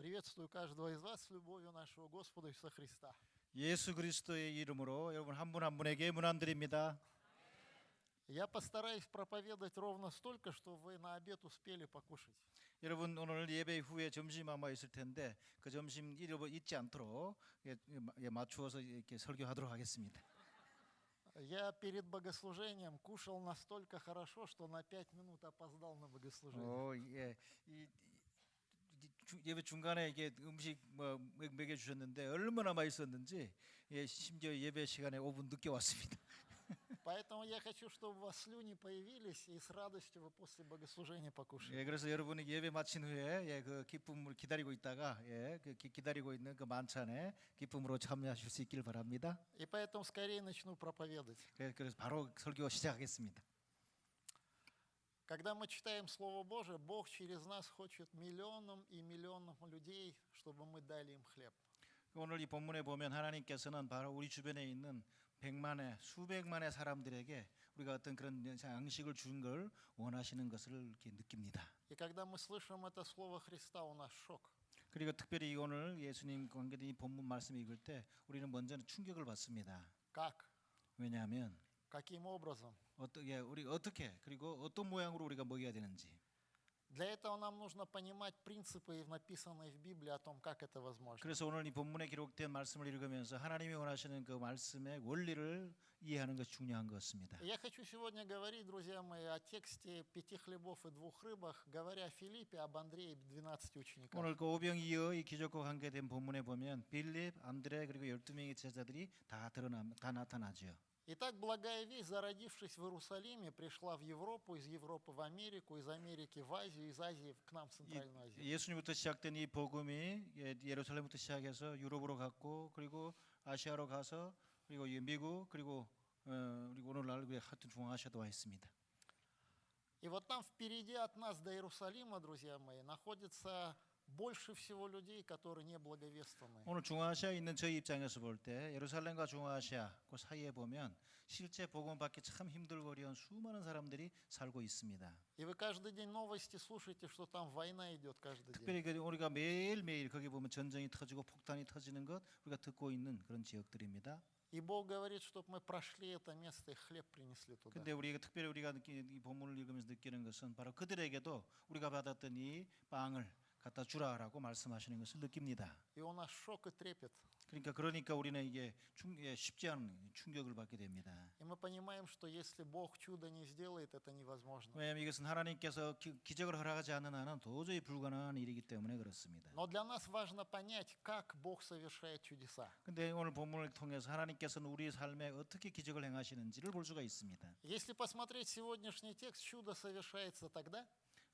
Приветствую каждого из вас с любовью нашего Господа Иисуса Христа. 예수 그리스도의 이름으로 여러분 한 분 한 분에게 문안 드립니다. Я постараюсь проповедовать ровно столько, что вы на обед успели покушать. 여러분 오늘 예배 후에 점심 아마 있을 텐데 그 점심 잊지 않도록 맞추어서 이렇게 설교하도록 하겠습니다. Я перед богослужением кушал настолько хорошо, что на 5 минут опоздал на богослужение. 예, 예배 중간에 이게 음식 먹여 주셨는데 얼마나 맛있었는지 심지어 예배 시간에 5분 늦게 왔습니다. Поэтому я хочу, чтобы у вас слюни появились, и с радостью вы после богослужения покушали. 예, 그래서 여러분이 예배 마친 후에 그 기쁨을 기다리고 있다가 기다리고 있는 그 만찬에 기쁨으로 참여하실 수 있길 바랍니다. И поэтому скорее начну проповедовать. 그래서 바로 설교 시작하겠습니다. Когда мы читаем Слово Божие, Бог через нас хочет миллионам и миллионам людей, чтобы мы дали им хлеб. 오늘 이 본문에 보면 하나님께서는 바로 우리 주변에 있는 백만의 수백만의 사람들에게 우리가 어떤 그런 양식을 주는 걸 원하시는 것을 이렇게 느낍니다. И когда мы слышим это Слово Христа, у нас шок. 그리고 특별히 오늘 예수님 관계된 이 본문 말씀 읽을 때 우리는 먼저는 충격을 받습니다. Как? 왜냐하면 Каким образом? 우리 어떻게 그리고 어떤 모양으로 우리가 먹여야 되는지. Для этого нам нужно понимать принципы, написанные в Библии, о том, как это возможно. 그래서 오늘 이 본문에 기록된 말씀을 읽으면서 하나님이 원하시는 그 말씀의 원리를 이해하는 것이 중요한 것 같습니다. Я хочу сегодня говорить, друзья мои, о тексте 5 хлебов и 2 рыбах, говоря о Филиппе, об Андрее и 12 учениках. 오늘 그 오병이어의 기적과 관계된 본문에 보면 빌립, 안드레 그리고 12명의 제자들이 다 나타나죠. Итак, благая весть, зародившись в Иерусалиме, пришла в Европу, из Европы в Америку, из Америки в Азию, из Азии к нам в Центральную Азию. 예수님부터 시작된 이 복음이 예루살렘부터 시작해서 유럽으로 갔고 그리고 아시아로 가서 그리고 미국 그리고 오늘날 하여튼 중앙아시아도 와 있습니다. И вот там впереди от нас до Иерусалима, друзья мои, находится больше всего людей, которые не благовествованы. 오늘 중앙아시아에 있는 저희 입장에서 볼 때 예루살렘과 중앙아시아 그 사이에 보면 실제 복음 받기 참 힘들고 어려운 수많은 사람들이 살고 있습니다. И вы каждый день новости слушаете, что там война идет каждый день. 특별히 우리가 매일매일 거기 보면 전쟁이 터지고 폭탄이 터지는 것 우리가 듣고 있는 그런 지역들입니다. И Бог говорит, чтобы мы прошли это место и хлеб принесли туда. 근데 특별히 우리가 이 본문을 읽으면서 느끼는 것은 바로 그들에게도 우리가 받았던 이 빵을 갖다 주라라고 말씀하시는 것을 느낍니다. И у нас шок и трепет. 그러니까 우리는 이게 쉽지 않은 충격을 받게 됩니다. И мы понимаем, что если Бог чудо не сделает, это невозможно. 왜냐하면 이것은 하나님께서 기적을 허락하지 않는 한은 도저히 불가능한 일이기 때문에 그렇습니다. Но для нас важно понять, как Бог совершает чудеса. 근데 오늘 본문을 통해서 하나님께서는 우리 삶에 어떻게 기적을 행하시는지를 볼 수가 있습니다. Если посмотреть сегодняшний текст, чудо совершается тогда,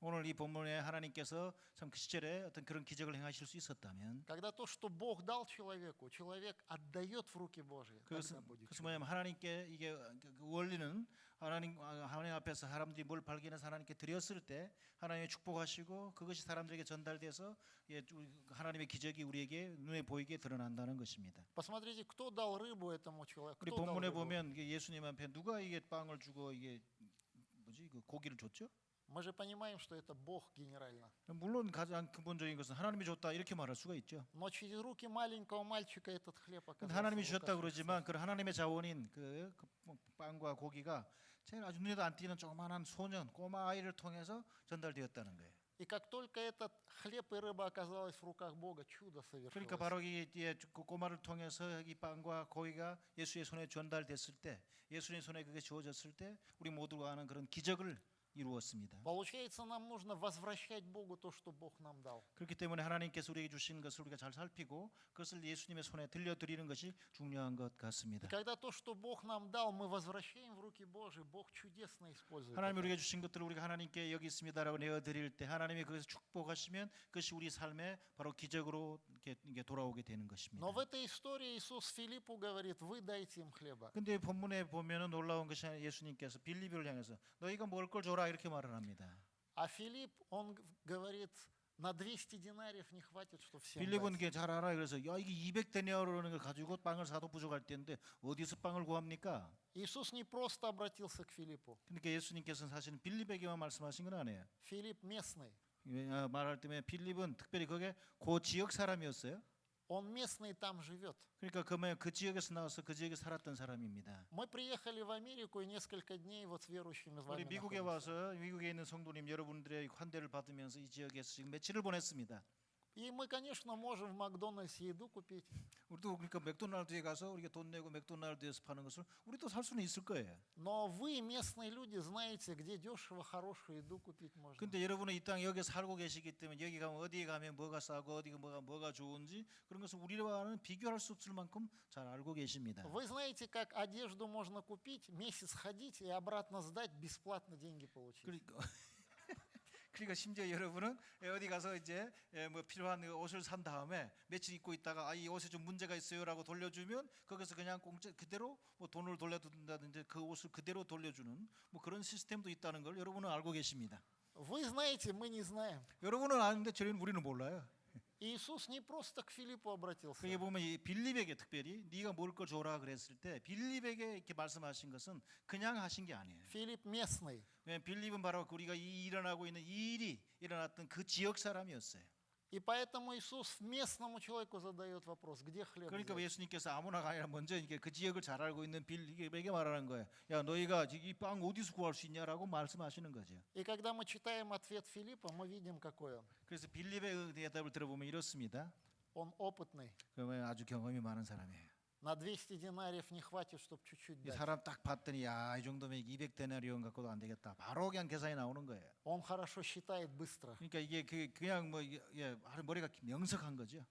오늘 이 본문에 하나님께서 참 그 시절에 어떤 그런 기적을 행하실 수 있었다면 когда то, что Бог дал человеку, человек отдает в руки Божьи. 그것은 뭐냐면 하나님께 이게 그 원리는 하나님 앞에서 사람들이 뭘 발견해서 하나님께 드렸을 때 하나님이 축복하시고 그것이 사람들에게 전달돼서 하나님의 기적이 우리에게 눈에 보이게 드러난다는 것입니다. Посмотрите, кто дал рыбу этому человеку. 우리 Кто дал 본문에 рыбу? 보면 예수님 앞에 누가 이게 빵을 주고 이게 그 고기를 줬죠? Мы же понимаем, что это Бог генерально. 물론 가장 근본적인 것은 하나님이 줬다 이렇게 말할 수가 있죠. Но через руки маленького мальчика этот хлеб 근데 оказался. 하나님이 в 주셨다 руках 그러지만 그 하나님의 자원인 그 빵과 고기가 제일 아주 눈에도 안 띄는 조그마한 소년 꼬마 아이를 통해서 전달되었다는 거예요. И как только этот хлеб и рыба оказалась в руках Бога, чудо совершилось. 그러니까 바로 이 꼬마를 통해서 이 빵과 고기가 예수의 손에 전달됐을 때, 예수의 손에 그게 주어졌을 때, 우리 모두가 아는 그런 기적을 이루었습니다. Получается, нам нужно возвращать Богу то, что Бог нам дал. 그렇기 때문에 하나님께서 우리에게 주신 것을 우리가 잘 살피고 그것을 예수님의 손에 들려드리는 것이 중요한 것 같습니다. И когда то, что Бог нам дал, мы возвращаем в руки Божьи, Бог чудесно использует. 하나님이 우리에게 주신 것들을 우리가 하나님께 여기 있습니다라고 내어드릴 때 하나님이 그것을 축복하시면 그것이 우리 삶에 바로 기적으로 이렇게 돌아오게 되는 것입니다. Но в этой истории Иисус Филиппу говорит: вы дайте им хлеба. 근데 본문에 보면은 놀라운 것이 예수님께서 빌립을 향해서 너희가 먹을 걸 줘라 이렇게 말을 합니다. А Филипп, он говорит: на 200 динариев не хватит, что всем 빌립은 дать. 그게 잘 알아. 그래서 야 이게 200데나리온을 걸 가지고 빵을 사도 부족할 텐데 어디서 빵을 구합니까? Иисус не просто обратился к Филиппу. 그러니까 예수님께서는 사실은 빌립에게만 말씀하신 건 아니에요. Филипп местный. 말할 때면 빌립은 특별히 그게 그 지역 사람이었어요. Он местный там живет. 그러니까 그 지역에서 나와서 그 지역에 살았던 사람입니다. Мы приехали в Америку и несколько дней вот с верующими 우리 вами 미국에 находимся. 와서 미국에 있는 성도님 여러분들의 환대를 받으면서 이 지역에서 지금 며칠을 보냈습니다. И мы, конечно, можем в Макдональдсе еду купить. 우리도 그러니까 맥도날드에 가서 우리가 돈 내고 맥도날드에서 파는 것을 우리도 살 수는 있을 거예요. Но вы, местные люди, знаете, где дешево хорошую еду купить можно. 근데 여러분은 이 땅 여기 살고 계시기 때문에 여기 가면 어디에 가면 뭐가 싸고 어디가 뭐가 좋은지 그런 것을 우리와는 비교할 수 없을 만큼 잘 알고 계십니다. Вы знаете, как одежду можно купить, месяц ходить и обратно сдать, бесплатно деньги получить. 그러니까 심지어 여러분은 어디 가서 이제 뭐 필요한 옷을 산 다음에 며칠 입고 있다가 이 옷에 좀 문제가 있어요라고 돌려주면 거기서 그냥 공짜 그대로 뭐 돈을 돌려준다든지 그 옷을 그대로 돌려주는 뭐 그런 시스템도 있다는 걸 여러분은 알고 계십니다. Вы знаете, мы не знаем. 여러분은 아는데 우리는 몰라요. Иисус не просто к Филиппу обратился. 그게 보면 이 빌립에게 특별히 네가 먹을 걸 줘라 그랬을 때 빌립에게 이렇게 말씀하신 것은 그냥 하신 게 아니에요. Филипп местный. 빌립은 바로 우리가 일어나고 있는 이 일이 일어났던 그 지역 사람이었어요. И поэтому Иисус местному человеку задает вопрос, где хлеб 그러니까 взять? 예수님께서 아무나가 아니라 먼저 이게 그 지역을 잘 알고 있는 빌립에게 말하는 거예요. 야 너희가 이 빵 어디서 구할 수 있냐라고 말씀하시는 거죠. И когда мы читаем ответ Филиппа, мы видим, какой он. 그래서 빌립의 대답을 들어보면 이렇습니다. Он опытный. 그러면 아주 경험이 많은 사람이에요. На 200 динариев не хватит, чтобы чуть-чуть 이 дать. 사람 딱 봤더니 야 이 정도면 200데나리온 갖고도 안 되겠다. 바로 그냥 계산이 나오는 거예요. Он хорошо считает быстро. 그러니까 이게 그냥 뭐 머리가 명석한 거죠.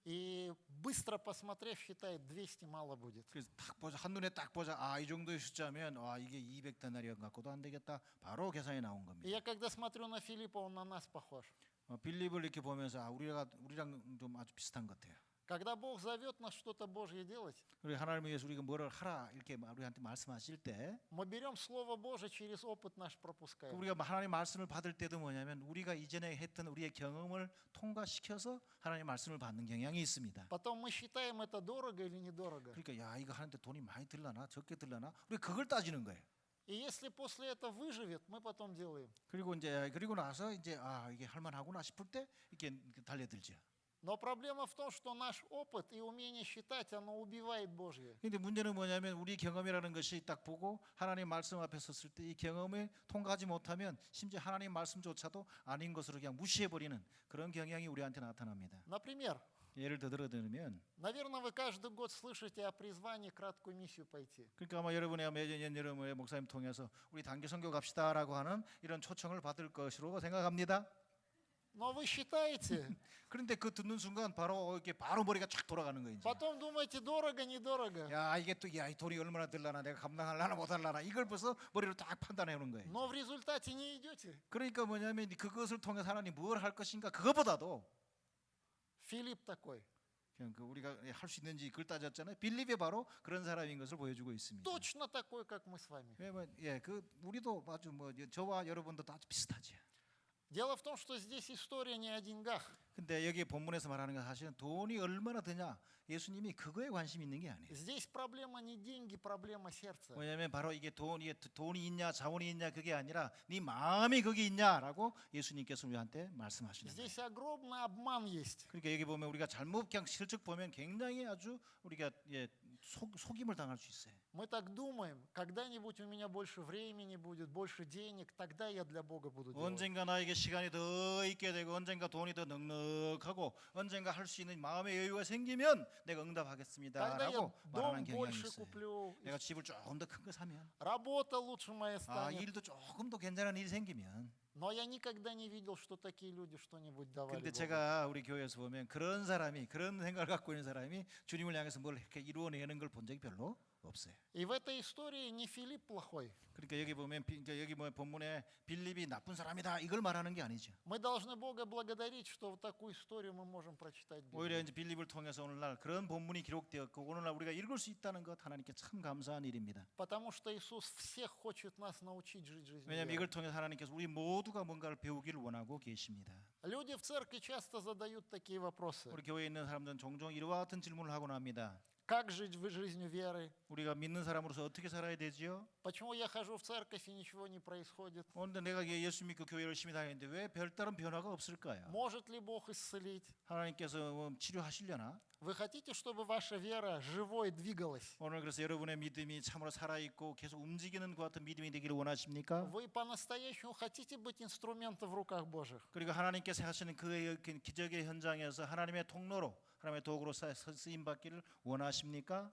И быстро посмотрев, считает 200 мало будет. 그래서 딱 보자 한눈에 딱 보자 이 정도의 숫자면 이게 200데나리온 갖고도 안 되겠다. 바로 계산이 나온 И 겁니다. я когда смотрю на Филиппа, он на нас похож. 빌립을 이렇게 보면서 우리랑 좀 아주 비슷한 것 같아요. Когда Бог зовет нас что-то Божье делать, 우리 하나님을 위해서 우리가 뭐를 하라 이렇게 우리한테 말씀하실 때 мы берем Слово Божие, через опыт наш пропускаем. 우리가 하나님 말씀을 받을 때도 뭐냐면 우리가 이전에 했던 우리의 경험을 통과시켜서 하나님 말씀을 받는 경향이 있습니다. Потом мы считаем, это дорого или недорого. 그러니까 야 이거 하는데 돈이 많이 들라나 적게 들라나 우리 그걸 따지는 거예요. И если после этого выживет, мы потом делаем. 그리고 나서 이제 이게 할만하구나 싶을 때 이렇게 달려들죠. Но проблема в том, что наш опыт и умение считать, оно убивает Божье. 근데 문제는 뭐냐면 우리 경험이라는 것이 딱 보고 하나님 말씀 앞에 섰을 때 이 경험을 통과하지 못하면 심지어 하나님 말씀조차도 아닌 것으로 그냥 무시해버리는 그런 경향이 우리한테 나타납니다. Например, 예를 들면 наверное, вы каждый год слышите о призвании краткую миссию пойти. 그러니까 아마 여러분의 매년 여름에 목사님 통해서 우리 단기 선교 갑시다라고 하는 이런 초청을 받을 것으로 생각합니다. Но вы считаете, 그런데 그 듣는 순간 바로 머리가 쫙 돌아가는 거예요. 이제. потом думаете, дорого, недорого. 야 이게 또 이 돈이 얼마나 들라나 내가 감당할라나 못할라나 이걸 벌써 머리로 딱 판단해 오는 거예요. Но в результате не идете. 그러니까 뭐냐면 그것을 통해서 하나님 뭘 할 것인가 그것보다도 Филипп такой. 그냥 우리가 할 수 있는지 그걸 따졌잖아요. 빌립이 바로 그런 사람인 것을 보여주고 있습니다. Точно такой, как мы с вами. 우리도 아주 저와 여러분도 아주 비슷하죠. Дело в том, что здесь история не о деньгах. 근데 여기 본문에서 말하는 건 사실은 돈이 얼마나 드냐 예수님이 그거에 관심 있는 게 아니에요. Здесь проблема не деньги, проблема сердца. 왜냐하면 바로 이게 돈이 있냐 자원이 있냐 그게 아니라 네 마음이 거기 있냐라고 예수님께서 우리한테 말씀하시는 거예요. Здесь огромный обман есть. 그러니까 여기 보면 우리가 잘못 그냥 슬쩍 보면 굉장히 아주 우리가 속임을 당할 수 있어요. Мы так думаем, когда-нибудь у меня больше времени будет, больше денег, тогда я для Бога буду делать. 언젠가 나에게 시간이 더 있게 되고 언젠가 돈이 더 넉넉하고 언젠가 할 수 있는 마음의 여유가 생기면 내가 Тогда я 응답하겠습니다라고 дом 말하는 경향이 больше 있어요. куплю, 내가 집을 조금 더 큰 거 사면 работа лучше моя станет. 일도 조금 더 괜찮은 일이 생기면 Но я никогда не видел, что такие люди что-нибудь давали 근데 Богу. 제가 우리 교회에서 보면 그런 사람이 그런 생각을 갖고 있는 사람이 주님을 향해서 뭘 이렇게 이루어내는 걸 본 적이 별로 없어요. И в этой истории не Филипп плохой. 그러니까 여기 보면 본문에 빌립이 나쁜 사람이다 이걸 말하는 게 아니죠. Мы должны Бога благодарить, что вот такую историю мы можем прочитать в 오히려 Библии. 이제 빌립을 통해서 오늘날 그런 본문이 기록되었고 오늘날 우리가 읽을 수 있다는 것 하나님께 참 감사한 일입니다. Потому что Иисус всех хочет нас научить жить жизнью. 왜냐하면 веры. 이걸 통해서 하나님께서 우리 모두가 뭔가를 배우기를 원하고 계십니다. Люди в церкви часто задают такие вопросы. 우리 교회에 있는 사람들은 종종 이와 같은 질문을 하곤 합니다. Как жить жизнью веры? 우리가 믿는 사람으로서 어떻게 살아야 되지요? Почему я хожу в церковь и ничего не происходит? 오늘 내가 예수 믿고 교회 열심히 다니는데 왜 별다른 변화가 없을까요? Может ли Бог исцелить? 하나님께서 치료하시려나? Вы хотите, чтобы ваша вера живой двигалась? 오늘 그래서 여러분의 믿음이 참으로 살아있고 계속 움직이는 것 같은 믿음이 되기를 원하십니까? Вы по-настоящему хотите быть инструментом в руках Божьих? 그리고 하나님께서 하시는 그 기적의 현장에서 하나님의 통로로 하나님의 도구로 쓰임 받기를 원하십니까?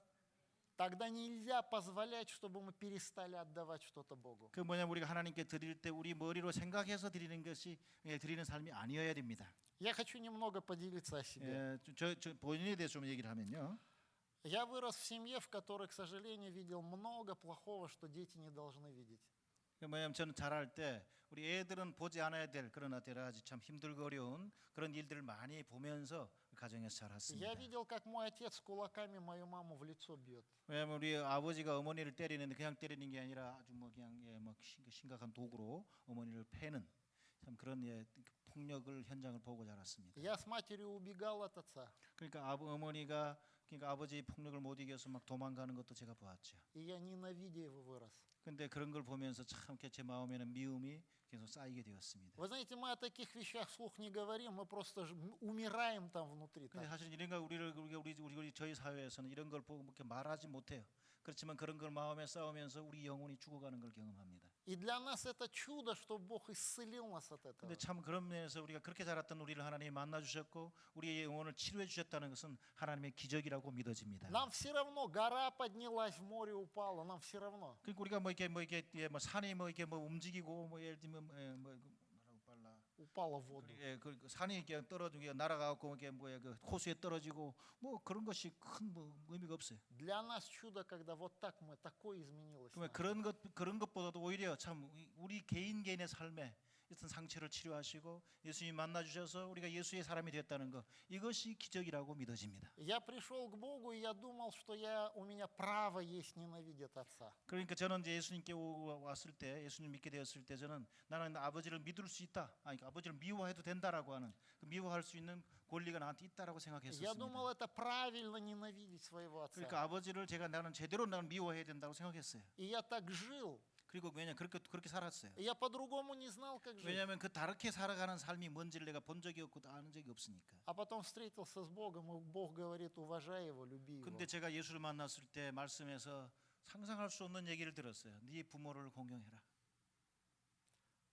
Тогда нельзя позволять, чтобы мы перестали отдавать что-то Богу. 그 뭐냐면 우리가 하나님께 드릴 때 우리 머리로 생각해서 드리는 것이 드리는 삶이 아니어야 됩니다. Я хочу немного поделиться о себе. 저 본인에 대해서 좀 얘기를 하면요. Я вырос в семье, в которой, к сожалению, видел много плохого, что дети не должны видеть. 그 뭐냐면 저는 자랄 때 우리 애들은 보지 않아야 될 그런 여러 가지 참 힘들고 어려운 그런 일들을 많이 보면서 가정에서 자랐습니다. Я видел, как мой отец кулаками мою маму в лицо бьет. 왜냐하면 우리 아버지가 어머니를 때리는데 그냥 때리는 게 아니라 아주 뭐 그냥 뭐 심각한 도구로 어머니를 패는 참 그런 폭력을 현장을 보고 자랐습니다. Я с 마терью убегал от отца. 그러니까 어머니가 그러니까 아버지의 폭력을 못 이겨서 막 도망가는 것도 제가 보았죠. И я ненавидя его вырос. 근데 그런 걸 보면서 참 제 마음에는 미움이 계속 쌓이게 되었습니다. Вы знаете, мы о таких вещах вслух не говорим, мы просто умираем там внутри. 근데 사실 이런 거 우리 저희 사회에서는 이런 걸 보고 이렇게 말하지 못해요. 그렇지만 그런 걸 마음에 싸우면서 우리 영혼이 죽어가는 걸 경험합니다. И для нас это чудо, что Бог исцелил нас от этого. 근데 참 그런 면에서 우리가 그렇게 자랐던 우리를 하나님이 만나 주셨고 우리의 영혼을 치료해 주셨다는 것은 하나님의 기적이라고 믿어집니다. Нам все равно гора поднялась, в море упала, нам все равно. 그러니까 우리가 뭐 산이 뭐 이렇게 뭐 움직이고 뭐 예를 들면 뭐라고 빨라 Упала в воду. 그 산이 이렇게 떨어지고 날아가고 이렇게 뭐야 그 호수에 떨어지고 뭐 그런 것이 큰 뭐 의미가 없어요. Для нас чудо, когда вот так мы, такое изменилось. 그러면 그런 것보다도 오히려 참 우리 개인의 삶에 어떤 상처를 치료하시고 예수님 만나 주셔서 우리가 예수의 사람이 됐다는 것 이것이 기적이라고 믿어집니다. Я пришел к Богу, и я думал, что у меня право есть ненавидеть отца. 그러니까 저는 이제 예수님께 왔을 때 예수님 믿게 되었을 때 저는 나는 아버지를 믿을 수 있다. 아니 아버지를 미워해도 된다라고 하는 그 미워할 수 있는 권리가 나한테 있다라고 Я 생각했었습니다. думал, это правильно ненавидеть своего отца. 그러니까 아버지를 나는 제대로 미워해야 된다고 생각했어요. И я так жил. 그리고 왜냐 그렇게 살았어요. И я по-другому не знал, как жить. 왜냐하면 그 다르게 살아가는 삶이 뭔지를 내가 본 적이 없고 아는 적이 없으니까. А потом встретился с Богом, и Бог говорит, уважай его, люби его. 근데 제가 예수를 만났을 때 말씀에서 상상할 수 없는 얘기를 들었어요. 네 부모를 공경해라.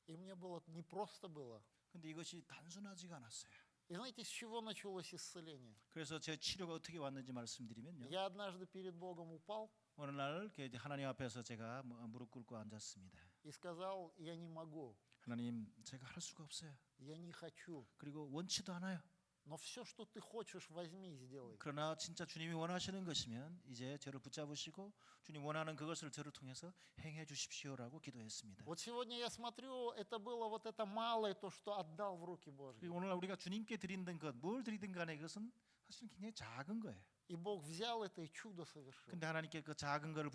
И мне было не просто было. 근데 이것이 단순하지가 않았어요. И знаете, с чего началось исцеление? 그래서 제 치료가 어떻게 왔는지 말씀드리면요. Я однажды перед Богом упал 어느 날 하나님 앞에서 제가 무릎 꿇고 앉았습니다. и сказал, я не могу, 하나님, 제가 할 수가 없어요. я не хочу. 그리고 원치도 않아요. Но все, что ты хочешь, возьми и сделай. 그러나 진짜 주님이 원하시는 것이면 이제 저를 붙잡으시고 주님 원하는 그것을 저를 통해서 행해 주십시오라고 기도했습니다. Вот сегодня я смотрю, это было вот это малое, то, что отдал в руки Божьи. 그리고 오늘 우리가 주님께 드리는 것, 뭘 드리든 간에 그것은 사실 굉장히 작은 거예요. И Бог взял это и чудо совершил. 근데 하나님께 그 작은 것을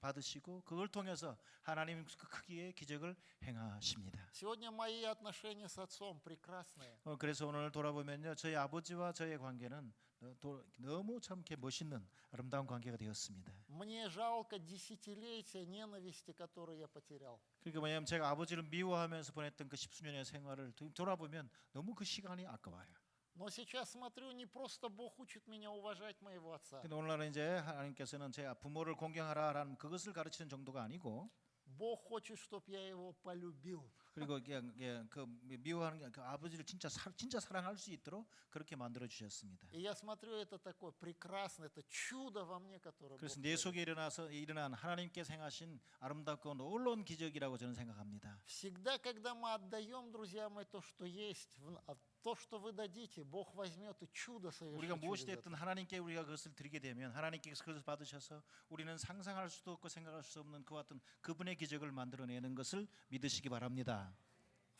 받으시고 그걸 통해서 하나님 그 크기의 기적을 행하십니다. Сегодня мои отношения с отцом прекрасные. 그래서 오늘 돌아보면요, 저희 아버지와 저의 관계는 너무 참 이렇게 멋있는 아름다운 관계가 되었습니다. Мне жалко десятилетия ненависти, которые я потерял. 그러니까 뭐냐면 제가 아버지를 미워하면서 보냈던 그 십수년의 생활을 돌아보면 너무 그 시간이 아까워요. Но сейчас смотрю, не просто Бог учит меня уважать моего отца. 근데 오늘날은 이제 하나님께서는 제 부모를 공경하라라는 그것을 가르치는 정도가 아니고 Бог хочет, чтобы я его полюбил. 그리고 그냥 그 미워하는 그 아버지를 진짜 사랑할 수 있도록 그렇게 만들어 주셨습니다. И я смотрю, это такое прекрасное, это чудо во мне, которое 그래서 Бог 내 творит. 속에 일어난 하나님께서 행하신 아름답고 놀라운 기적이라고 저는 생각합니다. Всегда, когда мы отдаем, друзья мои, то, что есть, то, что вы дадите, Бог возьмет и чудо совершит. 우리가 무엇이 через это. 됐든 하나님께 우리가 그것을 드리게 되면 하나님께서 그것을 받으셔서 우리는 상상할 수도 없고 생각할 수 없는 그와 같은 그분의 기적을 만들어내는 것을 믿으시기 바랍니다.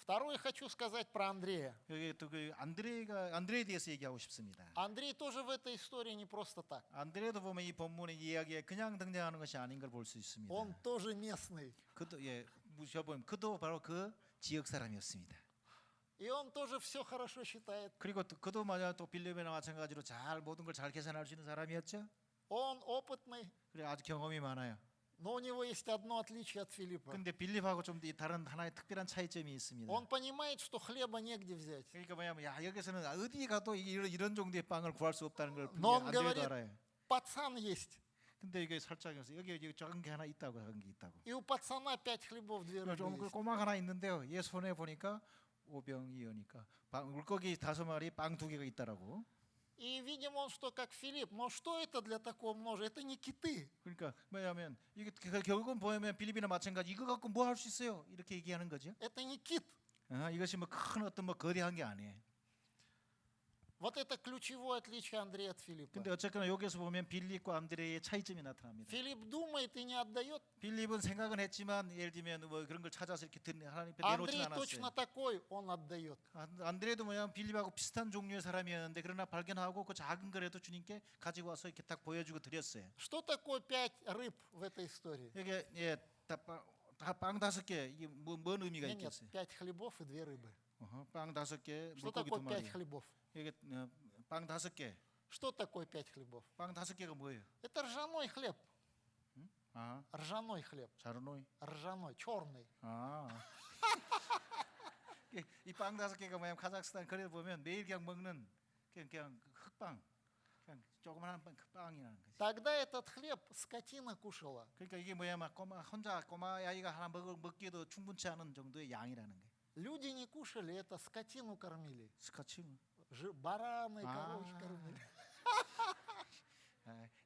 Второе хочу сказать про Андрея. 여기 또 그 안드레에 대해서 얘기하고 싶습니다. Андрей тоже в этой истории не просто так. 안드레도 보면 이 본문의 이야기에 그냥 등장하는 것이 아닌 걸 볼 수 있습니다. Он тоже местный. 그도 그도 바로 그 지역 사람이었습니다. И он тоже все хорошо считает. 그리고 그도 마찬가지로 잘 모든 걸 잘 계산할 수 있는 사람이었죠. Он опытный, 그래 아주 경험이 많아요. но у него есть одно отличие от Филиппа. 근데 빌립하고 좀 다른 하나의 특별한 차이점이 있습니다. Он понимает, что хлеба негде взять. 그러니까 뭐냐면 야 여기서는 어디 가도 이런 정도의 빵을 구할 수 없다는 걸 Но он 안드레도 говорит, 알아요. пацан есть. 근데 이게 살짝 여기 작은 게 하나 있다고 작은 게 있다고. И у пацана 5 хлебов, 2 рыбы 좀 есть. 꼬막 하나 있는데요. 얘 손에 보니까 오병이어니까 물고기 5마리, 빵 2개가 있다라고. И, видимо, он что, как Филипп, но что это для такого множества? Это не киты. 그러니까 뭐냐면 이게 결국은 보면 빌립이나 마찬가지 이거 갖고 뭐 할 수 있어요? 이렇게 얘기하는 거죠. Это не кит. 이것이 뭐 큰 어떤 뭐 거대한 게 아니에요. Вот это ключевое отличие Андрея от Филиппа. 근데 어쨌거나 여기서 보면 빌립과 안드레의 차이점이 나타납니다. Филипп думает и не отдает. 빌립은 생각은 했지만 예를 들면 뭐 그런 걸 찾아서 이렇게 하나님 앞에 Андрей 내놓지는 точно 않았어요. такой, он отдает. 안드레도 뭐냐 빌립하고 비슷한 종류의 사람이었는데 그러나 발견하고 그 작은 거라도 주님께 가지고 와서 이렇게 딱 보여주고 드렸어요. Что такое 5 рыб в этой истории? 이게 빵 5개 이게 뭔 의미가 Нет, нет, 있겠어요? 5 хлебов и 2 рыбы. 빵 5개, Что 물고기 такое 2 5 마리. хлебов? 이게 빵 5개. Что такое 5 хлебов? 빵 5개가 뭐예요? Это ржаной хлеб. 아, Ржаной хлеб. 자르노이. Ржаной, черный. 아. 이 빵 5개가 뭐냐면 카자흐스탄 거리에 보면 매일 그냥 먹는 그냥 흑빵. 그냥 조그만한 빵이라는 거지. Тогда этот хлеб скотина кушала. 그러니까 이게 뭐냐면 꼬마 아이가 하나 먹기에도 충분치 않은 정도의 양이라는 거예요. Люди не кушали, это скотину кормили. 스카치. Бараны, А. коровы кормили.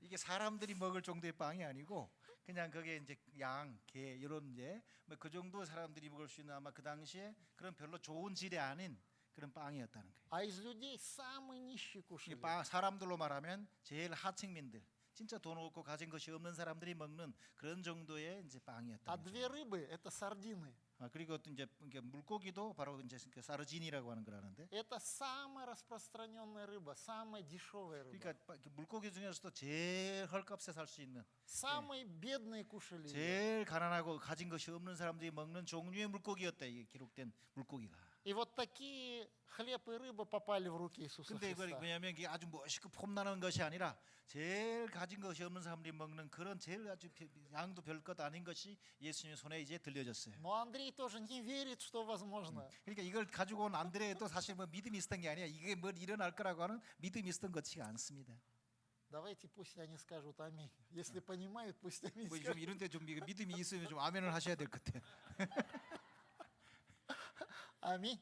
이게 사람들이 먹을 정도의 빵이 아니고 그냥 그게 이제 양, 개 이런 이제 뭐 그 정도 사람들이 먹을 수 있는 아마 그 당시에 그런 별로 좋은 질이 아닌 그런 빵이었다는 거예요. А из людей самые нищие 이 кушали. 사람들로 말하면 제일 하층민들, 진짜 돈 없고 가진 것이 없는 사람들이 먹는 그런 정도의 이제 А 빵이었다는 거죠. 2 рыбы это сардины. 그리고 또 이제 물고기도 바로 이제 사르진이라고 하는 거라는데. Это самая распространенная рыба, самая дешевая рыба. 그러니까 물고기 중에서도 제일 헐값에 살 수 있는, Самые бедные кушали ее. 제일 가난하고 가진 것이 없는 사람들이 먹는 종류의 물고기였다. 이게 기록된 물고기가. И вот такие хлеб и рыба попали в руки Иисуса 근데 이거 Христа. 뭐냐면 이게 아주 멋있고 폼나는 것이 아니라 제일 가진 것이 없는 사람들이 먹는 그런 제일 아주 양도 별 것 아닌 것이 예수님의 손에 이제 들려졌어요. Но Андрей тоже не верит, что возможно. 그러니까 이걸 가지고 온 안드레도 사실 뭐 믿음이 있었던 게 아니야. 이게 뭘 일어날 거라고 하는 믿음이 있었던 것이 않습니다. Давайте пусть они скажут аминь. Если понимают, пусть аминь 뭐 좀 скажут. 이런 데 좀 믿음이 있으면 좀 아멘을 하셔야 될 것 같아요. Аминь.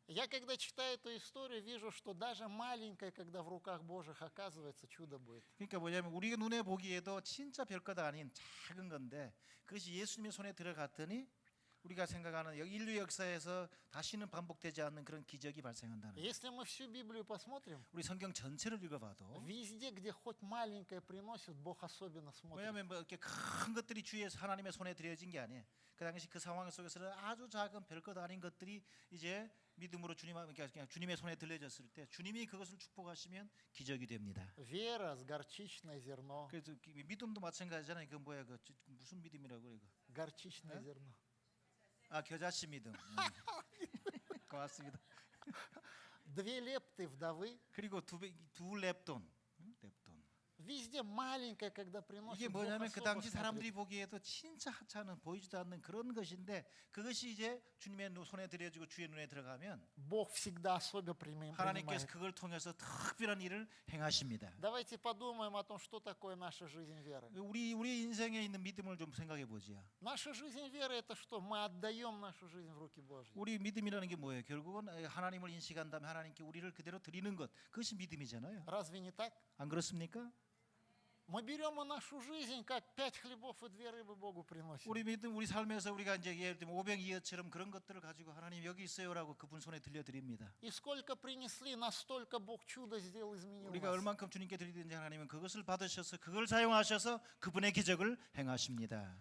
Я когда читаю эту историю, вижу, что даже маленькое, когда в руках Божьих оказывается, чудо будет. 그러니까 뭐냐면 우리가 눈에 보기에도 진짜 별것 아닌 작은 건데 그것이 예수님의 손에 들어갔더니 우리가 생각하는 인류 역사에서 다시는 반복되지 않는 그런 기적이 발생한다는 거예요. Если мы всю Библию посмотрим, 우리 성경 전체를 읽어봐도 везде, где хоть маленькое приносит, Бог особенно смотрит. 왜냐하면 뭐 이렇게 큰 것들이 주의 하나님의 손에 들여진 게 아니에요. 그 당시 그 상황 속에서는 아주 작은 별것 아닌 것들이 이제 믿음으로 그러니까 그냥 주님의 손에 들려졌을 때 주님이 그것을 축복하시면 기적이 됩니다. Вера с горчичное зерно. 그래서 믿음도 마찬가지잖아요. 그 뭐야 그 무슨 믿음이라고 그래 그. Горчичное зерно. 겨자씨 믿음. 고맙습니다. 2 лепты вдовы. 그리고 두 렙돈. Везде маленькое, когда приносит, 이게 Бог 뭐냐면 그 особо 당시 смотрит. 사람들이 보기에도 진짜 하찮은 보이지도 않는 그런 것인데 그것이 이제 주님의 손에 들여지고 주의 눈에 들어가면 Бог всегда особо 하나님께서 принимает. 그걸 통해서 특별한 일을 행하십니다. Давайте подумаем о том, что такое наша жизнь веры. 우리 인생에 있는 믿음을 좀 생각해 보지요. Наша жизнь веры это что? Мы отдаем нашу жизнь в руки Божьи. 우리 믿음이라는 게 뭐예요? 결국은 하나님을 인식한 다음에 하나님께 우리를 그대로 드리는 것 그것이 믿음이잖아요. Разве не так? 안 그렇습니까? Мы берем и нашу жизнь, как 5 хлебов и 2 рыбы Богу приносим. 우리 믿음, 우리 삶에서 우리가 이제 예를 들면 오병이어처럼 그런 것들을 가지고 하나님 여기 있어요라고 그분 손에 들려드립니다. И сколько принесли, настолько Бог чудо сделал, изменил 우리가 нас. 얼만큼 주님께 드리든지 하나님은 그것을 받으셔서 그걸 사용하셔서 그분의 기적을 행하십니다.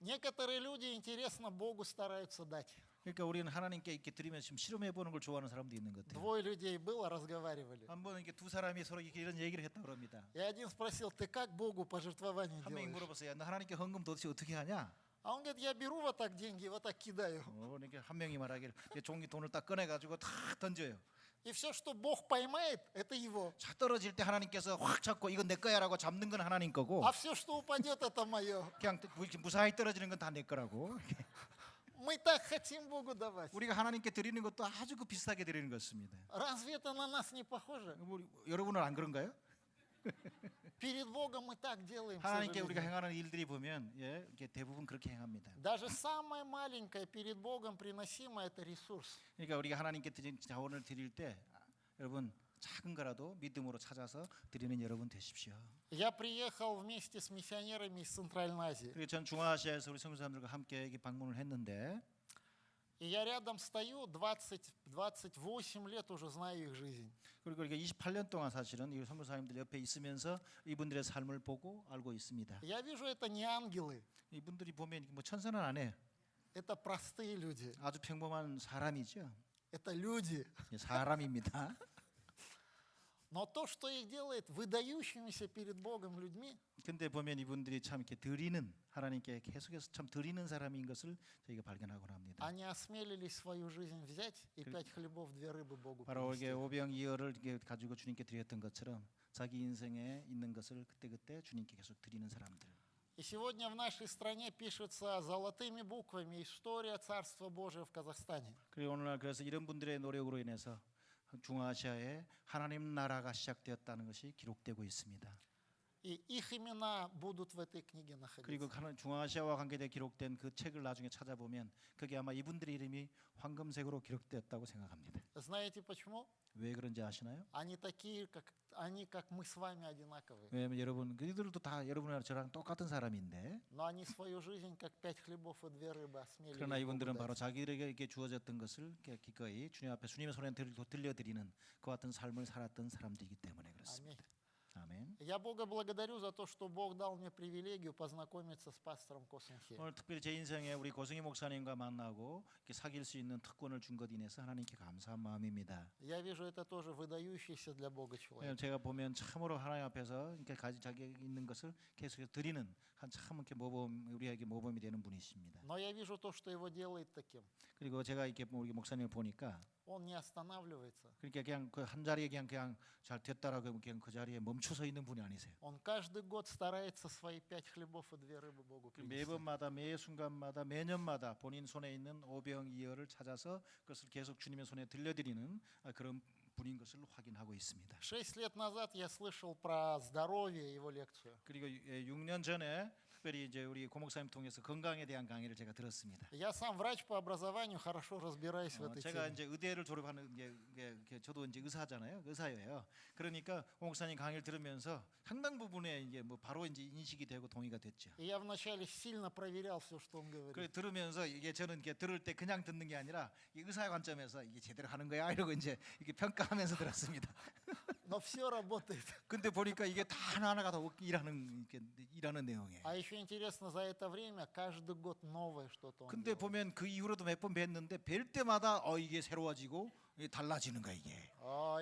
Некоторые люди, интересно, Богу стараются дать. 그러니까 우리는 하나님께 이렇게 드리면 지금 실험해 보는 걸 좋아하는 사람도 있는 것 같아요. 2 людей было, разговаривали. 한번 이렇게 두 사람이 서로 이런 얘기를 했다 그럽니다. И один спросил, ты как Богу пожертвование 한 명이 делаешь? 물어봤어요. 너 하나님께 헌금 도대체 어떻게 하냐? А он говорит, я беру вот так деньги, вот так кидаю. 그러니까 한 명이 말하기를 종이 돈을 딱 꺼내 가지고 탁 던져요. И все, что Бог поймает, это его. 자 떨어질 때 하나님께서 확 잡고 이건 내 거야라고 잡는 건 하나님 거고 А все, что упадет, это мое. 그냥 무사히 떨어지는 건 다 내 거라고. Мы так хотим Богу давать. 우리가 하나님께 드리는 것도 아주 그 비슷하게 드리는 것입니다. Разве это на нас не похоже? 여러분은 안 그런가요? Перед Богом мы так делаем. к 하나님께 우리가 сожалению. 행하는 일들이 보면 이게 대부분 그렇게 행합니다. Даже самое маленькое перед Богом приносимое – это ресурс. 그러니까 우리가 하나님께 드린 자원을 드릴 때 여러분 작은 거라도 믿음으로 찾아서 드리는 여러분 되십시오. Я приехал вместе с миссионерами из Центральной Азии. 그리고 전 중앙아시아에서 우리 선교사님들과 함께 여기 방문을 했는데 И я рядом стою, 28 лет уже знаю их жизнь. 그리고 이게 28년 동안 사실은 이 선교사님들 옆에 있으면서 이분들의 삶을 보고 알고 있습니다. Я вижу, это не ангелы, 이분들이 보면 뭐 천사는 안 해요. это простые люди. 아주 평범한 사람이죠. Это люди. 사람입니다. Но то, что их делает выдающимися перед Богом людьми, 근데 보면 이분들이 참 이렇게 드리는 하나님께 계속해서 참 드리는 사람인 것을 저희가 발견하곤 합니다. они осмелились свою жизнь взять и 5 хлебов, 2 рыбы Богу 바로 이게 принести. 오병이어를 이렇게 가지고 주님께 드렸던 것처럼 자기 인생에 있는 것을 그때그때 주님께 계속 드리는 사람들. И сегодня в нашей стране пишется золотыми буквами история Царства Божия в Казахстане. 그리고 오늘날 그래서 이런 분들의 노력으로 인해서 중앙아시아에 하나님 나라가 시작되었다는 것이 기록되고 있습니다. И их имена будут в этой книге 그리고 находиться. 중앙아시아와 관계되어 기록된 그 책을 나중에 찾아보면 그게 아마 이분들의 이름이 황금색으로 기록되었다고 생각합니다. Знаете почему? 왜 그런지 아시나요? Они такие, как мы с вами одинаковые. 왜냐면 여러분 그들도 다 여러분이랑 저랑 똑같은 사람인데 Но они свою жизнь, как 5 хлебов и 2 рыбы, осмелились 그러나 Богу 이분들은 дать. 바로 자기들에게 주어졌던 것을 기꺼이 주님 앞에 주님의 손에 들려드리는 그와 같은 삶을 살았던 사람들이기 때문에 그렇습니다. Аминь. 아멘. Я Бога благодарю за то, что Бог дал мне привилегию познакомиться с пастором Косынхе. 오늘 특별히 제 인생에 우리 고승희 목사님과 만나고 이렇게 사귈 수 있는 특권을 준 것 인해서 하나님께 감사한 마음입니다. Я вижу, это тоже выдающийся для Бога человек. 제가 보면 참으로 하나님 앞에서 이렇게 자기 있는 것을 계속해서 드리는 참 이렇게 모범 우리에게 모범이 되는 분이십니다. Но я вижу то, что его делает таким. 그리고 제가 이렇게 우리 목사님을 보니까 Он не останавливается. 그러니까 그냥 그 한 자리에 그냥 잘 됐다라고 그냥 그 자리에 멈춰서 있는 분이 아니세요. Он каждый год старается свои 5 хлебов и 2 рыбы Богу принести. 매번마다 매 순간마다 매년마다 본인 손에 있는 오병이어를 찾아서 그것을 계속 주님의 손에 들려드리는 그런 분인 것을 확인하고 있습니다. 6 лет назад я слышал про здоровье его лекцию. 그리고 6년 전에 특별히 이제 우리 고 목사님 통해서 건강에 대한 강의를 제가 들었습니다. Я сам врач по образованию, хорошо разбираюсь в этой 제가 теме. 이제 의대를 졸업하는 저도 이제 의사잖아요. 의사예요. 그러니까 고 목사님 강의를 들으면서 상당 부분에 이제 뭐 바로 이제 인식이 되고 동의가 됐죠. И я вначале сильно проверял все, что он говорит. 그래 들으면서 이게 저는 이게 들을 때 그냥 듣는 게 아니라 이 의사의 관점에서 이게 제대로 하는 거야 이러고 이제 이렇게 평가하면서 들었습니다. Но все работает. 근데 보니까 이게 다 하나하나가 다 일하는 내용이에요. А еще интересно, за это время каждый год новое что-то он 근데 делает. 보면 그 이후로도 몇 번 뵀는데 뵐 때마다 이게 새로워지고 이게 달라지는 거야 이게.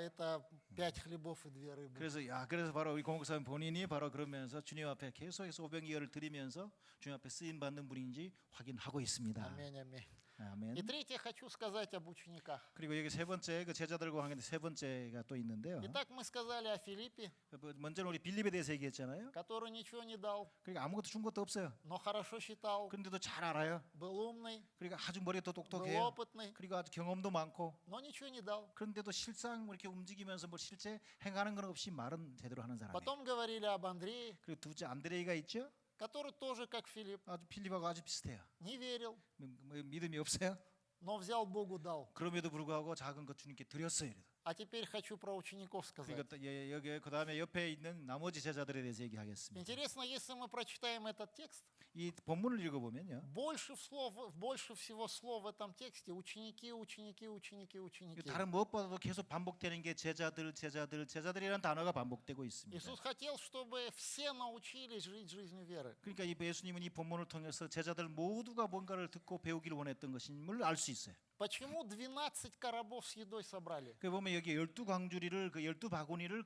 Это 5 хлебов и 2 рыбы. 그래서 바로 우리 공목사님 본인이 바로 그러면서 주님 앞에 계속해서 오병이어를 드리면서 주님 앞에 쓰임 받는 분인지 확인하고 있습니다. Аминь, аминь. 아멘. И третье, хочу сказать об учениках. 그리고 여기 세 번째 그 제자들과 관계된 세 번째가 또 있는데요. Итак, мы сказали о Филиппе, 먼저는 우리 빌립에 대해서 얘기했잖아요. который ничего не дал, 그러니까 아무것도 준 것도 없어요. но хорошо считал, 그런데도 잘 알아요. был умный, 그러니까 아주 머리도 был 똑똑해요. опытный, 그리고 아주 경험도 많고. но ничего не дал. 그런데도 실상 이렇게 움직이면서 뭐 실제 행하는 건 없이 말은 제대로 하는 사람이에요. Потом говорили об Андрее, 그리고 두째 안드레이가 있죠. который тоже, как Филипп, 아주 필립하고 아주 비슷해요. не верил, 믿음이 없어요. но взял Богу, дал. 그럼에도 불구하고 작은 것 주님께 드렸어요. А теперь хочу про учеников сказать. 그리고 여기 그 다음에 옆에 있는 나머지 제자들에 대해서 얘기하겠습니다. Интересно, если мы прочитаем этот текст, 이 본문을 읽어보면요. больше всего слов в этом тексте ученики, ученики, ученики, ученики. 다른 무엇보다도 계속 반복되는 게 제자들이라는 단어가 반복되고 있습니다. Иисус хотел, чтобы все научились жить жизнью веры. 그러니까 이 예수님은 이 본문을 통해서 제자들 모두가 뭔가를 듣고 배우기를 원했던 것임을 알 수 있어요. Почему 12 коробов с едой собрали? 그 보면 여기 12광주리를 그 12바구니를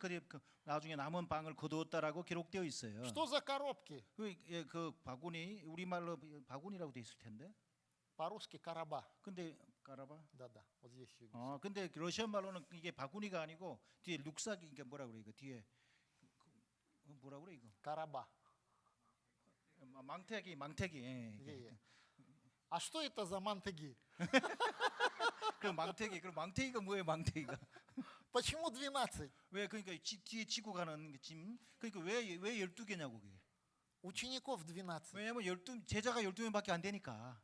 나중에 남은 빵을 거두었다라고 기록되어 있어요. Что за коробки? 그 바구니 우리말로 바구니라고 돼 있을 텐데. По-русски короба. 근데 까라바. Да-да, вот здесь еще. 근데 그 러시아 말로는 이게 바구니가 아니고 뒤에 룩삭이 이게 뭐라 그래 이거 뒤에 뭐라 그래 이거 Караба. 망태기. 예. Е-е. А что это за мантыги? 그럼 망태기가 뭐예요 망태기가? Почему 12? 왜 그러니까 뒤에 치고 가는 그 짐. 그러니까 왜 12개냐고 그게. Учеников 12. 왜냐면 12 제자가 12명밖에 안 되니까.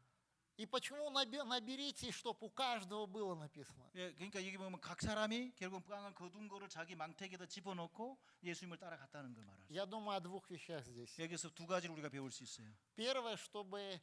И почему наберите, чтобы у каждого было написано? 예, 그러니까 여기 보면 각 사람이 결국 빵을 거둔 거를 자기 망태기에다 집어넣고 예수님을 따라갔다는 걸 말하죠. Я думаю о двух вещах здесь. 여기서 두 가지를 우리가 배울 수 있어요. Первое, чтобы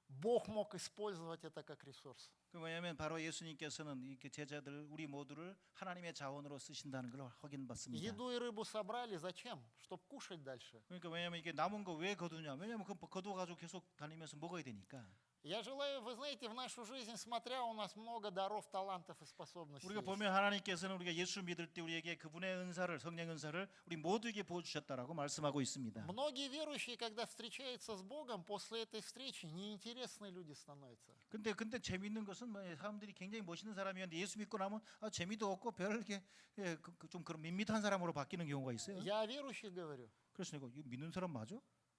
Бог мог использовать это как ресурс. 그 뭐냐면 바로 예수님께서는 이렇게 제자들 우리 모두를 하나님의 자원으로 쓰신다는 걸 확인받습니다. Еду и рыбу собрали, зачем? Чтобы кушать дальше. 그러니까 왜냐면 이게 남은 거 왜 거두냐? 왜냐면 그 거두 가지고 계속 다니면서 먹어야 되니까. Я желаю, вы знаете, в нашу жизнь, смотря, у нас много даров, талантов и способностей. 우리가 есть. 보면 하나님께서는 우리가 예수 믿을 때 우리에게 그분의 은사를 성령 은사를 우리 모두에게 부어 주셨다라고 말씀하고 있습니다. Многие верующие, когда встречаются с Богом, после этой встречи неинтересные люди становятся. 근데 재밌는 것은 뭐 사람들이 굉장히 멋있는 사람이었는데 예수 믿고 나면 재미도 없고 별게 좀 그런 밋밋한 사람으로 바뀌는 경우가 있어요. Я о верующих говорю. 그래서 이거 믿는 사람 맞아?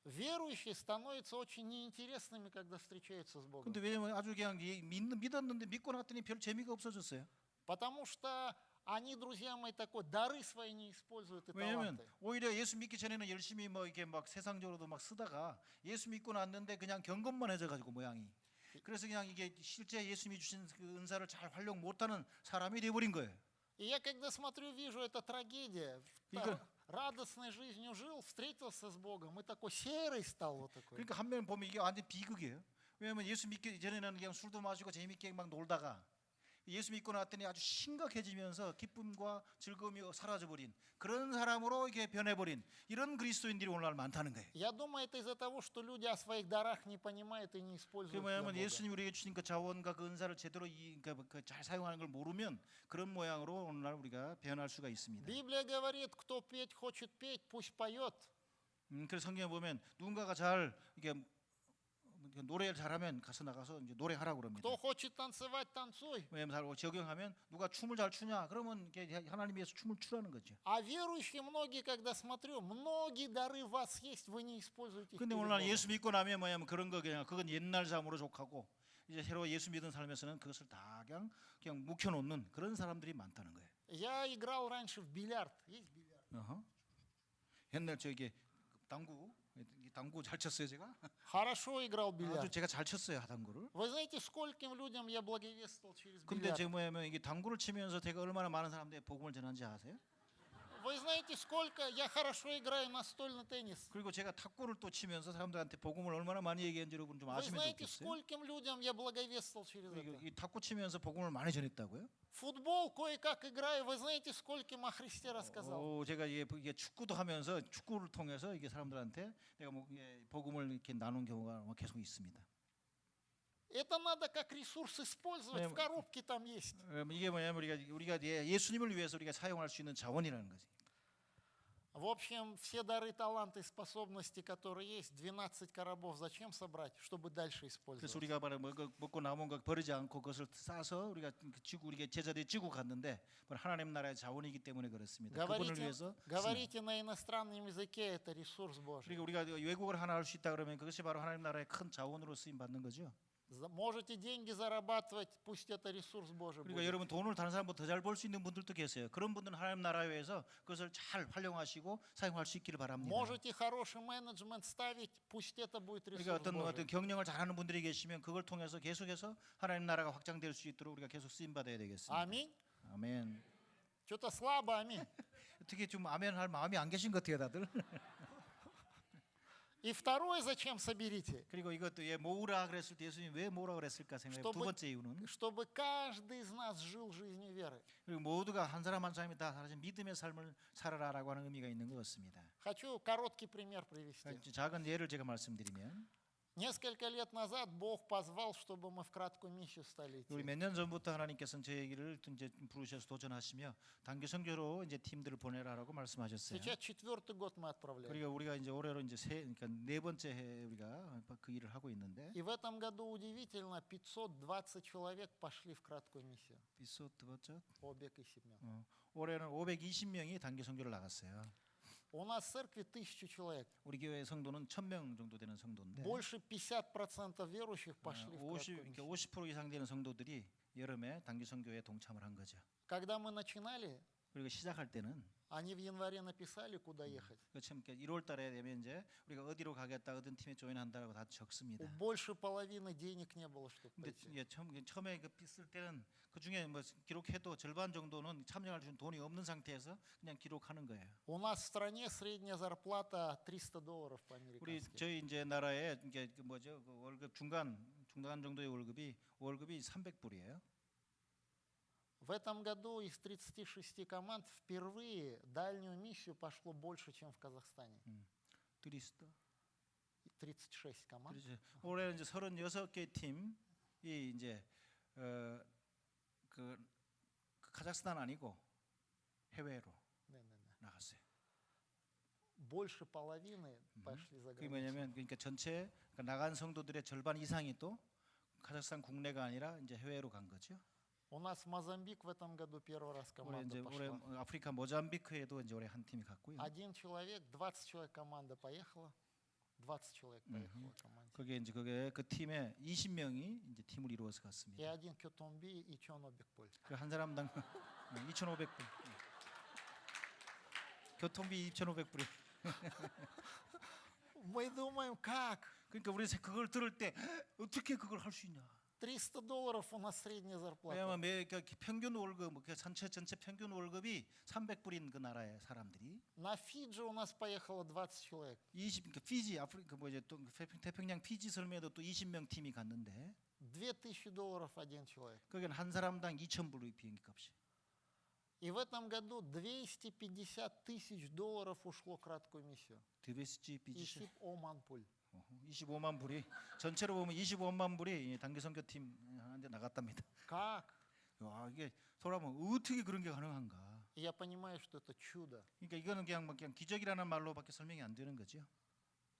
Верующие становятся очень неинтересными, когда встречаются с Богом. 근데 왜냐면 아주 그냥 믿었는데 믿고 났더니 별 재미가 없어졌어요. Потому что они, друзья мои, такой дары свои не используют и 왜냐면 таланты. 오히려 예수 믿기 전에는 열심히 뭐 이렇게 막 세상적으로도 막 쓰다가 예수 믿고 났는데 그냥 경건만 해져가지고 모양이. 그래서 그냥 이게 실제 예수님이 주신 그 은사를 잘 활용 못하는 사람이 돼버린 거예요. И я когда смотрю, вижу, это трагедия. 이거- Радостной жизнью жил, встретился с Богом и такой серый стал вот такой. 그러니까 한 면 보면 이게 완전 비극이에요. 왜냐면 예수 믿기 전에는 그냥 술도 마시고 재밌게 막 놀다가 예수 믿고 났더니 아주 심각해지면서 기쁨과 즐거움이 사라져버린 그런 사람으로 이게 변해버린 이런 그리스도인들이 오늘날 많다는 거예요. Я думаю, это из-за того, что люди о своих дарах не понимают и не 그 используют для 뭐냐면 Бога. 예수님 우리에게 주신 그 자원과 그 은사를 제대로 잘 사용하는 걸 모르면 그런 모양으로 오늘날 우리가 변할 수가 있습니다. Библия говорит, кто петь хочет петь, пусть поет. 그래서 성경에 보면 누군가가 잘 이게 노래를 잘하면 가서 나가서 이제 노래하라고 그럽니다. Кто хочет танцевать, танцуй. 왜냐면 잘 적용하면 누가 춤을 잘 추냐 그러면 이게 하나님 위해서 춤을 추라는 거죠. А верующие многие, когда смотрю, многие дары в вас есть, вы не используете их 근데 перед 오늘날 Богом. 예수 믿고 나면 뭐냐면 그런 거 그건 옛날 삶으로 족하고 이제 새로 예수 믿은 삶에서는 그것을 다 그냥 묵혀놓는 그런 사람들이 많다는 거예요. Я играл раньше в бильярд. Есть бильярд? 어허. 옛날 저기 당구 잘 쳤어요 제가. Хорошо играл в 아주 бильярд. 제가 잘 쳤어요 당구를. Вы знаете, скольким людям я благовествовал через 근데 бильярд? 제 뭐냐면 이게 당구를 치면서 제가 얼마나 많은 사람들의 복음을 전한지 아세요? Вы знаете, сколько я хорошо играю настольный теннис? 그리고 제가 탁구를 또 치면서 사람들한테 복음을 얼마나 많이 얘기했는지 여러분 좀 Вы 아시면 знаете, 좋겠어요. скольким людям я благовествовал через 그리고 это? 이 탁구 치면서 복음을 많이 전했다고요? Футбол кое-как играю. Вы знаете, скольким о Христе рассказал? 제가 이게 축구도 하면서 축구를 통해서 이게 사람들한테 내가 뭐 복음을 이렇게 나눈 경우가 계속 있습니다. Это надо как ресурс использовать. В коробке там есть. 이게 뭐냐면 우리가 예수님을 위해서 우리가 사용할 수 있는 자원이라는 거지. В общем, все дары, таланты, способности, которые есть, 12 коробов зачем собрать? Чтобы дальше 그래서 использовать. 우리가 먹고 남은 거 버리지 않고 그것을 싸서 우리가 우리 제자들이 지고 갔는데 하나님 나라의 자원이기 때문에 그렇습니다. 그분을 위해서 Говорите на иностранном языке, это ресурс Божий. 그리고 우리가 외국어를 하나 할 수 있다 그러면 그것이 바로 하나님 나라의 큰 자원으로 쓰임 받는 거죠. Можете деньги зарабатывать, пусть это ресурс Божий 그러니까 будет. 여러분 돈을 다른 사람보다 더 잘 벌 수 있는 분들도 계세요. 그런 분들은 하나님 나라에 위해서 그것을 잘 활용하시고 사용할 수 있기를 바랍니다. Можете хороший менеджмент ставить, пусть это будет 그러니까 ресурс 어떤 Божий. 경영을 잘하는 분들이 계시면 그걸 통해서 계속해서 하나님 나라가 확장될 수 있도록 우리가 계속 쓰임 받아야 되겠습니다. Аминь. 아멘. Что-то слабо, аминь. 어떻게 좀 아멘 할 마음이 안 계신 것 같아요, 다들. И второе, зачем соберите? 그리고 이것도 모으라 그랬을 때 예수님 왜 모으라 그랬을까 생각해. 두 번째 이유는 Чтобы каждый из нас жил жизнью веры. 그리고 모두가 한 사람 한 사람이 다 사실 믿음의 삶을 살아라라고 하는 의미가 있는 것 같습니다. Хочу короткий пример привести. 작은 예를 제가 말씀드리면 Несколько лет назад Бог позвал, чтобы мы в краткую миссию стали 우리 идти. 몇 년 전부터 하나님께서는 저희를 이제 부르셔서 도전하시며 단기 선교로 이제 팀들을 보내라라고 말씀하셨어요. Сейчас 4-й год мы отправляем. 그리고 우리가 이제 올해로 이제 그러니까 네 번째 해 우리가 그 일을 하고 있는데. И в этом году удивительно, 520 человек пошли в краткую миссию. Побег и Семен. 올해는 520명이 단기 선교를 나갔어요. У нас в церкви 1000 человек. 우리 교회 성도는 1000명 정도 되는 성도인데. Больше 50% верующих пошли в 50 краткую 그러니까 миссию. 50% 이상 되는 성도들이 여름에 단기 선교에 동참을 한 거죠. Когда мы начинали, 그리고 시작할 때는 они в январе написали, куда ехать. 참 1월 달에 되면 이제 우리가 어디로 가겠다, 어떤 팀에 조인한다라고 다 적습니다. У больше половины денег не было, чтобы 근데 пойти. 처음에 그 쓸 때는 그 중에 뭐 기록해도 절반 정도는 참여할 수 있는 돈이 없는 상태에서 그냥 기록하는 거예요. У нас в стране средняя зарплата $300 우리 по-американски. 저희 이제 나라에 이게 그 뭐죠? 그 월급 중간 정도의 월급이 300불이에요. В этом году из 36 команд впервые дальнюю миссию пошло больше, чем в Казахстане. 300. 36 команд. 그렇죠. 올해 이제 36개 팀이 이제 그 카자흐스탄 아니고 해외로 Да. 나갔어요. Больше половины пошли за 그게 границу. 뭐냐면 그러니까 전체 나간 성도들의 절반 이상이 또 카자흐스탄 국내가 아니라 이제 해외로 간 거죠. У нас в Мозамбик в этом году первый раз 올해 команда 이제 올해 пошла. 아프리카 모잠비크에도 이제 올해 한 팀이 갔고요. Один человек, 20 человек команда поехала. 20 человек поехало в команде. 그게 그 팀에 20명이 이제 팀을 이루어서 И 갔습니다. один Кютумби и Чонобекполь. 그 한 사람당 2,500불. 교통비 2,500불이. Мы думаем, как? 그러니까 우리 그걸 들을 때 어떻게 그걸 할 수 있냐? $300 у нас средняя зарплата. 왜냐면 그러니까 평균 월급 그 전체 평균 월급이 300불인 그 나라의 사람들이 На Фиджи у нас поехало 20 человек. 그러니까 피지 아프리카 뭐 이제 또 태평양 피지 섬에도 또 20명 팀이 갔는데 $2000 один человек. 거기는 한 사람당 2,000불의 비행기 값이. И в этом году $250 тысяч ушло в краткую миссию. 250 Оманпуль. 25만 불이 전체로 보면 25만 불이 단기 선교팀한테 나갔답니다. Как? 와, 이게 돌아보면 어떻게 그런 게 가능한가? И я понимаю, что это чудо. 그러니까 이거는 그냥 기적이라는 말로밖에 설명이 안 되는 거죠.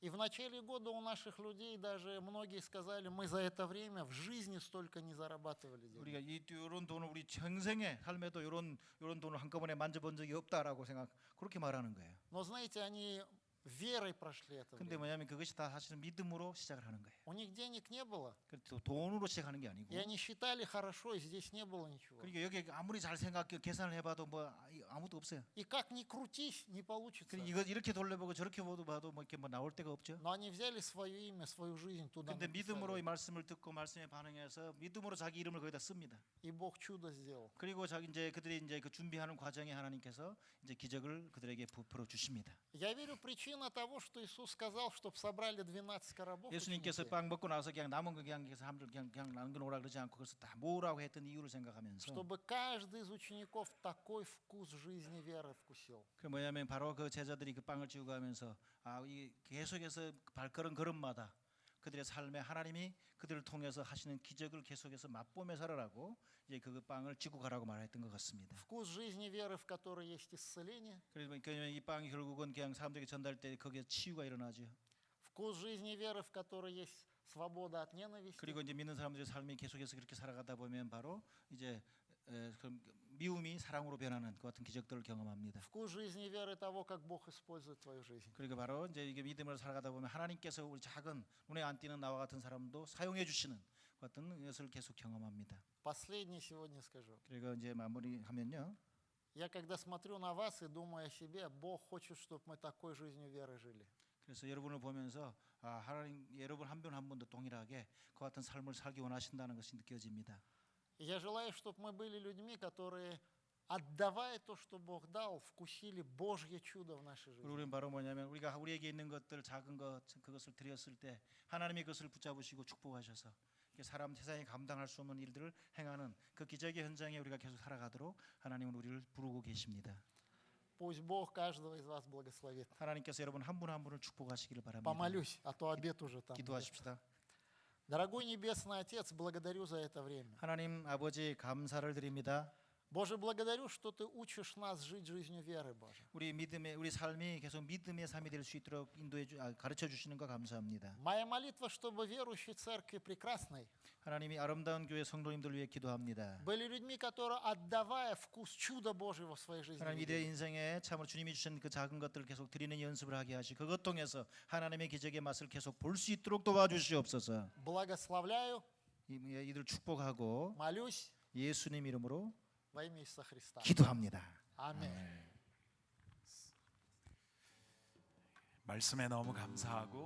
И в начале года у наших людей даже многие сказали, мы за это время в жизни столько не зарабатывали денег. 우리가 이런 돈을 우리 평생에 삶에도 이런 돈을 한꺼번에 만져본 적이 없다라고 그렇게 말하는 거예요. Но знаете, они верой прошли это 근데 время. 뭐냐면 그것이 다 사실은 믿음으로 시작을 하는 거예요. У них денег не было. 그래서 돈으로 시작하는 게 아니고. И они считали хорошо, и здесь не было ничего. 그러니까 여기 아무리 잘 계산을 해봐도 뭐 아무도 없어요. И как ни крутись, не получится. 그러니까 이거 이렇게 돌려보고 저렇게 봐도 뭐 이렇게 뭐 나올 데가 없죠. Но они взяли свое имя, свою жизнь туда 근데 믿음으로 이 написали. 말씀을 듣고 말씀에 반응해서 믿음으로 자기 이름을 거기다 씁니다. И Бог чудо сделал. 그리고 그들이 이제 그 준비하는 과정에 하나님께서 이제 기적을 그들에게 베풀어 주십니다. Я верю, причина того, что Иисус сказал, чтобы собрали 12 коробов. 예수님께서 ученики, 빵 먹고 나서 그냥 남은 거 그냥 사람들 그냥 남겨놓으라 그러지 않고 그래서 다 모으라고 했던 이유를 생각하면서 чтобы каждый из учеников такой вкус жизни веры вкусил. 그 뭐냐면 바로 그 제자들이 그 빵을 쥐고 가면서 이 계속해서 발걸음 걸음마다 그들의 삶에 하나님이 그들을 통해서 하시는 기적을 계속해서 맛보며 살아라고 이제 그 빵을 쥐고 가라고 말했던 것 같습니다. Вкус жизни веры, в которой есть исцеление. 그래서 이 빵이 결국은 그냥 사람들에게 전달될 때 거기에 치유가 일어나죠. Вкус жизни веры, в которой есть свобода от ненависти. 그리고 이제 믿는 사람들의 삶이 계속해서 그렇게 살아가다 보면 바로 이제 미움이 사랑으로 변하는 그 같은 기적들을 경험합니다. Вкус жизни веры того, как Бог использует твою жизнь. 그리고 바로 이제 이게 믿음으로 살아가다 보면 하나님께서 우리 작은 눈에 안 띄는 나와 같은 사람도 사용해 주시는 그 같은 것을 계속 경험합니다. Последнее сегодня скажу. 그리고 이제 마무리하면요. Я когда смотрю на вас и думаю о себе, Бог хочет, чтобы мы такой жизнью веры жили. 그래서 여러분을 보면서 하나님 여러분 한 분 한 분도 동일하게 그 같은 삶을 살기 원하신다는 것이 느껴집니다. И я желаю, чтобы мы были людьми, которые, отдавая то, что Бог дал, вкусили Божье чудо в нашей 그리고 жизни. 우리는 바로 뭐냐면 우리가 우리에게 있는 것들 작은 것 그것을 드렸을 때 하나님이 그것을 붙잡으시고 축복하셔서 사람 세상이 감당할 수 없는 일들을 행하는 그 기적의 현장에 우리가 계속 살아가도록 하나님은 우리를 부르고 계십니다. Пусть Бог каждого из вас благословит. 하나님께서 여러분 한 분 한 분을 축복하시기를 바랍니다. Помолюсь, а то обед уже там. 기도하십시다. Дорогой Небесный Отец, благодарю за это время. 하나님 아버지 감사를 드립니다. Боже, благодарю, что Ты учишь нас жить жизнью веры, Боже. 우리 삶이 계속 믿음의 삶이 될 수 있도록 가르쳐 주시는 거 감사합니다. Моя молитва, чтобы верующие церкви прекрасной 하나님이 아름다운 교회 성도님들 위해 기도합니다. были людьми, которые, отдавая вкус чуда Божьего в своей жизни, 하나님 이들의 видели. 인생에 참으로 주님이 주신 그 작은 것들을 계속 드리는 연습을 하게 하시고 그것 통해서 하나님의 기적의 맛을 계속 볼 수 있도록 도와주시옵소서. Благословляю, 이들 축복하고 молюсь 예수님 이름으로 во имя Иисуса Христа. 기도합니다. Аминь. 말씀에 너무 감사하고